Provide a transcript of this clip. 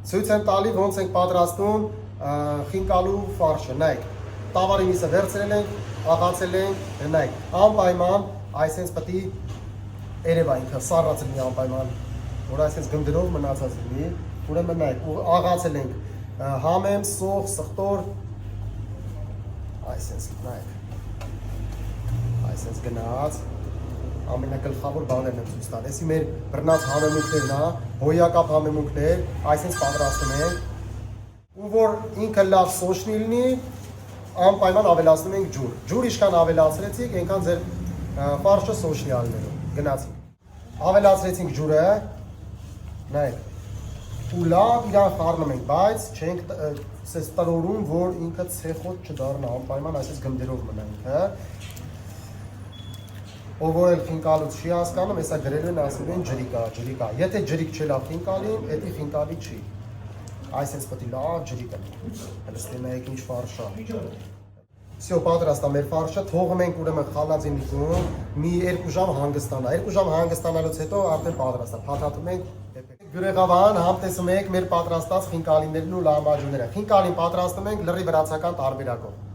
Ցույց եմ տալի ոնց ենք պատրաստում խինկալու ֆարշը, նայեք։ Տավարի միսը վերցրել ենք, աղացել ենք, նայեք, անպայման այսպես պետք է երևա ինքը սառած լինի անպայման, որ այսպես գնդրով մնացած լինի, ուրեմն նայեք, աղացել ենք համեմ, սող, սխտոր, այսպես նայեք, այսպես գնաց, ամենագլխավոր բաներն եմ ցույց տալ։ Էսի մեր բռնած համեմունքներն է, հոյակապ համեմունքներ, այսպես պատրաստում ենք։ Ու որ ինքը լավ սոշնի լինի, անպայման ավելացնում ենք ջուր։ Ջուր ինչքան ավելացրեցիք, այնքան ձեր ֆարշը սոշնի ալնելու։ Գնացինք։ Ավելացրեցինք ջուրը, նայեք։ Ու լավ իրան խառնում ենք, բայց չենք ասես տրորում, որ ինքը ցեխոտ չդառնա, անպայման այսպես գնդերով մնա ինքը։ Ով որ էլ խինկալուց չի հասկանում, հեսա գրելու են ասում են ջրիկա։ Եթե ջրիկ չի լավ խինկալին, էդի խինկալի չի։ Այսպես պետք է լավ ջրիկ լինի։ Հենց նայեք ինչ ֆարշ է։ Всё, պատրաստ է մեր ֆարշը, թողում ենք ուրեմն խալածինիկում, մի 2 ժամ հանգստանա։ 2 ժամ հանգստանալուց հետո արդեն պատրաստ է։ Փաթաթում ենք։ Գյուրեղավան համտեսում ենք մեր պատրաստած խինկալիներն ու լամաջուները։ Խինկալին պատրաստում ենք լրի վրացական տարբերակով։